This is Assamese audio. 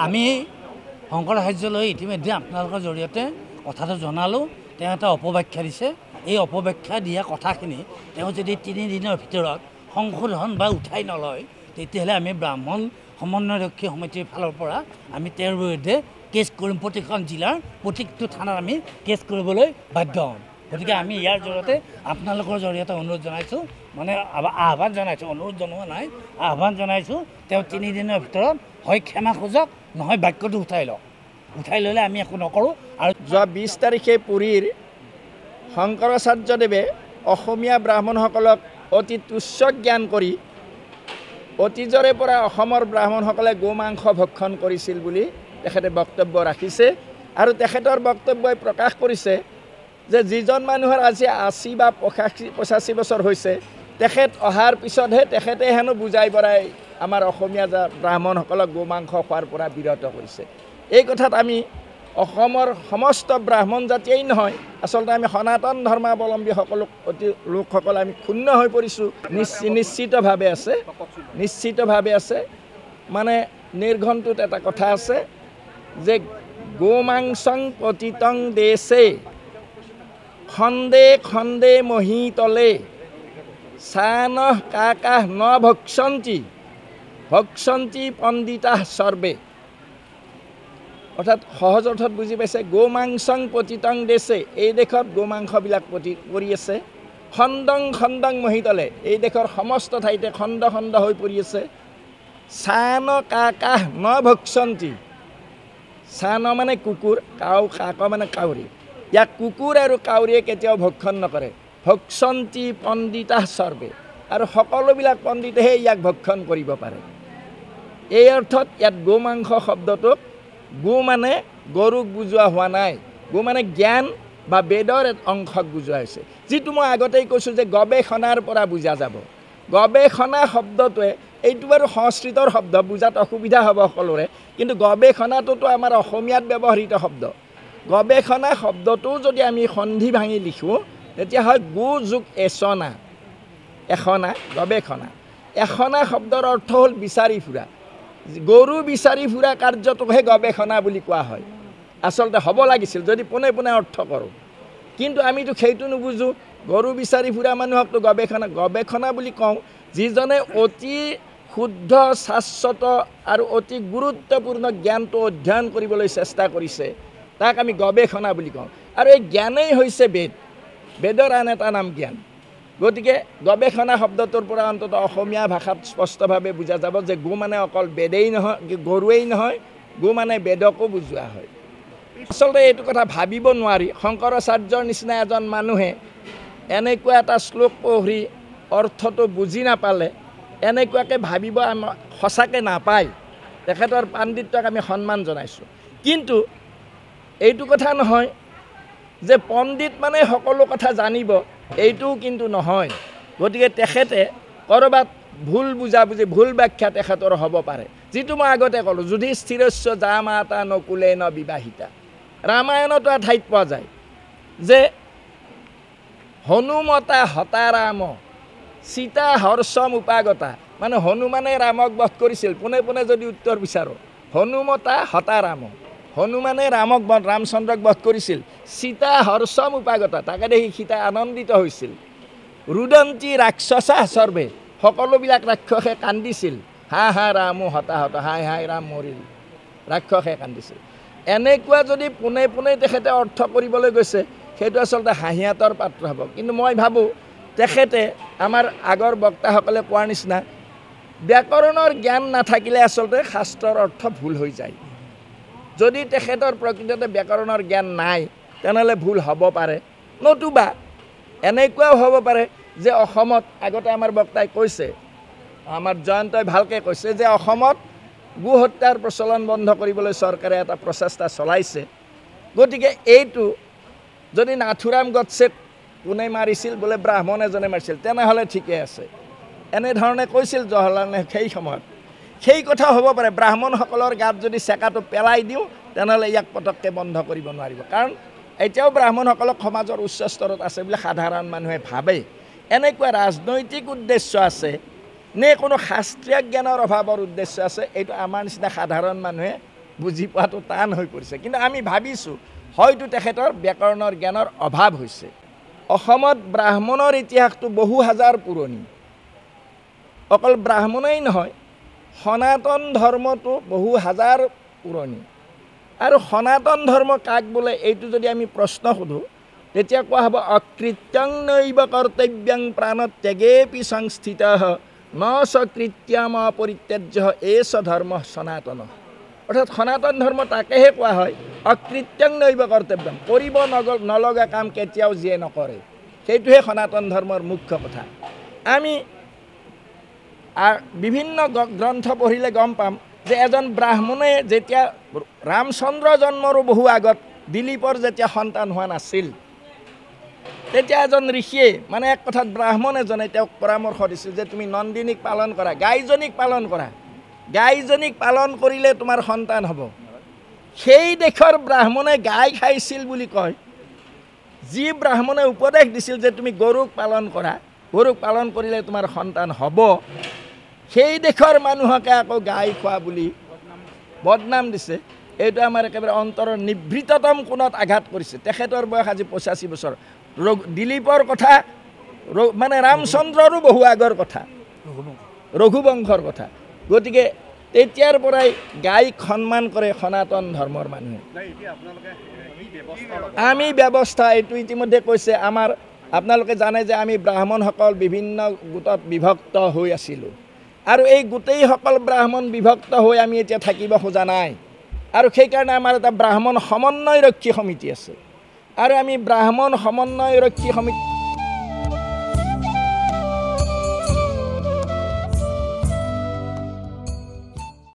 আমি শংকৰ সাহাৰ্যলৈ ইতিমধ্যে আপোনালোকৰ জৰিয়তে কথাটো জনালোঁ। তেওঁ এটা অপব্যাখ্যা দিছে। এই অপব্যাখ্যা দিয়া কথাখিনি তেওঁ যদি 3 দিনৰ ভিতৰত সংশোধন বা উঠাই নলয়, তেতিয়াহ'লে আমি ব্ৰাহ্মণ সমন্বয়ৰক্ষী সমিতিৰ ফালৰ পৰা আমি তেওঁৰ বিৰুদ্ধে কেছ কৰিম। প্ৰতিখন জিলাৰ প্ৰতিটো থানাত আমি কেছ কৰিবলৈ বাধ্য হ'ম। গতিকে আমি ইয়াৰ জৰিয়তে আপোনালোকৰ জৰিয়তে অনুৰোধ জনাইছোঁ, মানে আহ্বান জনাইছোঁ, অনুৰোধ জনোৱা নাই, আহ্বান জনাইছোঁ। তেওঁ 3 দিনৰ ভিতৰত হয় ক্ষমা খোজক, নহয় বাক্যটো উঠাই লওক। উঠাই ল'লে আমি একো নকৰোঁ। আৰু যোৱা 20 তাৰিখে পুৰীৰ শংকৰাচাৰ্যদেৱে অসমীয়া ব্ৰাহ্মণসকলক অতি তুচ্ছ জ্ঞান কৰি অতীজৰে পৰা অসমৰ ব্ৰাহ্মণসকলে গোমাংস ভক্ষণ কৰিছিল বুলি তেখেতে বক্তব্য ৰাখিছে। আৰু তেখেতৰ বক্তব্যই প্ৰকাশ কৰিছে যে যিজন মানুহৰ আজি 80 বা 85 বছৰ হৈছে, তেখেত অহাৰ পিছতহে তেখেতে হেনো বুজাই বৰাই আমাৰ অসমীয়া ব্ৰাহ্মণসকলক গোমাংস খোৱাৰ পৰা বিৰত কৰিছে। এই কথাত আমি অসমৰ সমস্ত ব্ৰাহ্মণ জাতিয়েই নহয়, আচলতে আমি সনাতন ধৰ্মাৱলম্বী লোকসকল আমি ক্ষুণ্ণ হৈ পৰিছোঁ। নিশ্চিতভাৱে আছে। মানে নিৰ্ঘণ্টত এটা কথা আছে যে গোমাংসং পতিতং দেশে খণ্ডে খণ্ডে মহিতলে সানহ কাকাহ ন ভক্ষন্তি পণ্ডিতা সৰ্বে। অৰ্থাৎ সহজ অৰ্থত বুজি পাইছে, গোমাংসং পতিতং দেশে, এই দেশত গোমাংসবিলাক পৰি আছে। খণ্ডং মহিতলে, এই দেশৰ সমস্ত ঠাইতে খণ্ড খণ্ড হৈ পৰি আছে। সান কাকাহ ন ভক্ষন্তি, সান মানে কুকুৰ, কাক মানে কাউৰী, ইয়াক কুকুৰ আৰু কাউৰীয়ে কেতিয়াও ভক্ষণ নকৰে। ভক্ষন্তি পণ্ডিতা সৰ্বে, আৰু সকলোবিলাক পণ্ডিতেহে ইয়াক ভক্ষণ কৰিব পাৰে। এই অৰ্থত ইয়াত গোমাংস শব্দটোক গো মানে গৰুক বুজোৱা হোৱা নাই, গো মানে জ্ঞান বা বেদৰ অংশক বুজোৱা হৈছে। যিটো মই আগতেই কৈছোঁ যে গৱেষণাৰ পৰা বুজা যাব। গৱেষণা শব্দটোৱে, এইটো বাৰু সংস্কৃতৰ শব্দ, বুজাত অসুবিধা হ'ব সকলোৰে, কিন্তু গৱেষণাটোতো আমাৰ অসমীয়াত ব্যৱহৃত শব্দ। গৱেষণা শব্দটো যদি আমি সন্ধি ভাঙি লিখোঁ, তেতিয়া হয় গো যোগ এচনা, এখনা, গৱেষণা। এখনা শব্দৰ অৰ্থ হ'ল বিচাৰি ফুৰা। গৰু বিচাৰি ফুৰা কাৰ্যটোকহে গৱেষণা বুলি কোৱা হয়। আচলতে হ'ব লাগিছিল যদি পোনে পোনে অৰ্থ কৰোঁ, কিন্তু আমিতো সেইটো নুবুজোঁ। গৰু বিচাৰি ফুৰা মানুহকতো গৱেষণা বুলি কওঁ। যিজনে অতি শুদ্ধ, শাশ্বত আৰু অতি গুৰুত্বপূৰ্ণ জ্ঞানটো অধ্যয়ন কৰিবলৈ চেষ্টা কৰিছে, তাক আমি গৱেষণা বুলি কওঁ। আৰু এই জ্ঞানেই হৈছে বেদ, বেদৰ আন এটা নাম জ্ঞান। গতিকে গৱেষণা শব্দটোৰ পৰা অন্ততঃ অসমীয়া ভাষাত স্পষ্টভাৱে বুজা যাব যে গো মানে অকল বেদেই নহয়, গৰুৱেই নহয়, গো মানে বেদকো বুজোৱা হয়। আচলতে এইটো কথা ভাবিব নোৱাৰি। শংকৰাচাৰ্যৰ নিচিনা এজন মানুহে এনেকুৱা এটা শ্লোক পঢ়ি অৰ্থটো বুজি নাপালে, এনেকুৱাকৈ ভাবিব সঁচাকৈ নাপায়। তেখেতৰ পাণ্ডিত্যক আমি সন্মান জনাইছোঁ। কিন্তু এইটো কথা নহয় যে পণ্ডিত মানে সকলো কথা জানিব, এইটোও কিন্তু নহয়। গতিকে তেখেতে ক'ৰবাত ভুল বুজাবুজি, ভুল ব্যাখ্যা তেখেতৰ হ'ব পাৰে। যিটো মই আগতে ক'লোঁ, যুধিষ্ঠিৰস্য জামাতা নকুলে ন বিবাহিতা, ৰামায়ণতো ঠাইত পোৱা যায় যে হনুমতা হতাৰাম সীতা হৰ্ষম উপাগতা, মানে হনুমানে ৰামক বধ কৰিছিল। পোনে পোনে যদি উত্তৰ বিচাৰোঁ, হনুমতা হতাৰাম, হনুমানে ৰামচন্দ্ৰক বধ কৰিছিল। সীতা হৰ্ষম উপাগতা, তাকে দেখি সীতা আনন্দিত হৈছিল। ৰুদন্তী ৰাক্ষসা সৰ্বে, সকলোবিলাক ৰাক্ষসে কান্দিছিল। হা ৰামো হতাহত, হাই ৰাম মৰিল, ৰাক্ষসে কান্দিছিল। এনেকুৱা যদি পোনে পোনে তেখেতে অৰ্থ কৰিবলৈ গৈছে, সেইটো আচলতে হাঁহিয়াতৰ পাত্ৰ হ'ব। কিন্তু মই ভাবোঁ তেখেতে আমাৰ আগৰ বক্তাসকলে কোৱাৰ নিচিনা ব্যাকৰণৰ জ্ঞান নাথাকিলে আচলতে শাস্ত্ৰৰ অৰ্থ ভুল হৈ যায়। যদি তেখেতৰ প্ৰকৃততে ব্যাকৰণৰ জ্ঞান নাই, তেনেহ'লে ভুল হ'ব পাৰে। নতুবা এনেকুৱাও হ'ব পাৰে যে অসমত, আগতে আমাৰ বক্তাই কৈছে, আমাৰ জয়ন্তই ভালকৈ কৈছে যে অসমত গো হত্যাৰ প্ৰচলন বন্ধ কৰিবলৈ চৰকাৰে এটা প্ৰচেষ্টা চলাইছে। গতিকে এইটো যদি নাথুৰাম গডছেক কোনে মাৰিছিল, বোলে ব্ৰাহ্মণ এজনে মাৰিছিল, তেনেহ'লে ঠিকে আছে, এনেধৰণে কৈছিল জৱাহৰলাল নেহৰু সেই সময়ত। সেই কথা হ'ব পাৰে। ব্ৰাহ্মণসকলৰ গাত যদি চেকাটো পেলাই দিওঁ, তেনেহ'লে ইয়াক পটককৈ বন্ধ কৰিব নোৱাৰিব। কাৰণ এতিয়াও ব্ৰাহ্মণসকলক সমাজৰ উচ্চ স্তৰত আছে বুলি সাধাৰণ মানুহে ভাবে। এনেকুৱা ৰাজনৈতিক উদ্দেশ্য আছে নে কোনো শাস্ত্ৰীয় জ্ঞানৰ অভাৱৰ উদ্দেশ্য আছে, এইটো আমাৰ নিচিনা সাধাৰণ মানুহে বুজি পোৱাটো টান হৈ পৰিছে। কিন্তু আমি ভাবিছোঁ হয়তো তেখেতৰ ব্যাকৰণৰ জ্ঞানৰ অভাৱ হৈছে। অসমত ব্ৰাহ্মণৰ ইতিহাসটো বহু হাজাৰ পুৰণি। অকল ব্ৰাহ্মণেই নহয়, সনাতন ধৰ্মটো বহু হাজাৰ পুৰণি। আৰু সনাতন ধৰ্ম কাক বোলে এইটো যদি আমি প্ৰশ্ন সোধোঁ তেতিয়া কোৱা হ'ব অকৃত্যং নৈব কৰ্তব্যং প্ৰাণত্যাগেপি সংস্থিতঃ ন স্বকৃত্যম অপৰিত্যাজ্য এষ ধৰ্ম সনাতন। অৰ্থাৎ সনাতন ধৰ্ম তাকেহে কোৱা হয় অকৃত্যং নৈব কৰ্তব্যম, কৰিব নলগা কাম কেতিয়াও যিয়ে নকৰে, সেইটোহে সনাতন ধৰ্মৰ মুখ্য কথা। আমি বিভিন্ন গ্ৰন্থ পঢ়িলে গম পাম যে এজন ব্ৰাহ্মণে যেতিয়া ৰামচন্দ্ৰ জন্মৰো বহু আগত দিলীপৰ যেতিয়া সন্তান হোৱা নাছিল তেতিয়া এজন ঋষিয়ে মানে এক কথাত ব্ৰাহ্মণ এজনে তেওঁক পৰামৰ্শ দিছিল যে তুমি নন্দিনীক পালন কৰা, গাইজনীক পালন কৰা, গাইজনীক পালন কৰিলে তোমাৰ সন্তান হ'ব। সেই দেশৰ ব্ৰাহ্মণে গাই খাইছিল বুলি কয়। যি ব্ৰাহ্মণে উপদেশ দিছিল যে তুমি গৰুক পালন কৰা, গৰুক পালন কৰিলে তোমাৰ সন্তান হ'ব, সেই দেশৰ মানুহকে আকৌ গাই খোৱা বুলি বদনাম দিছে। এইটো আমাৰ একেবাৰে অন্তৰৰ নিভৃততম কোণত আঘাত কৰিছে। তেখেতৰ বয়স আজি 85 বছৰ। দিলীপৰ কথা মানে ৰামচন্দ্ৰৰো বহু আগৰ কথা, ৰঘুবংশৰ কথা। গতিকে তেতিয়াৰ পৰাই গাইক সন্মান কৰে সনাতন ধৰ্মৰ মানুহে। আমি ব্যৱস্থা এইটো ইতিমধ্যে কৈছে আমাৰ, আপোনালোকে জানে যে আমি ব্ৰাহ্মণসকল বিভিন্ন গোটত বিভক্ত হৈ আছিলোঁ আৰু এই গোটেইসকল ব্ৰাহ্মণ বিভক্ত হৈ আমি এতিয়া থাকিব খোজা নাই। আৰু সেইকাৰণে আমাৰ এটা ব্ৰাহ্মণ সমন্বয়ৰক্ষী সমিতি আছে আৰু আমি ব্ৰাহ্মণ সমন্বয়ৰক্ষী সমিতি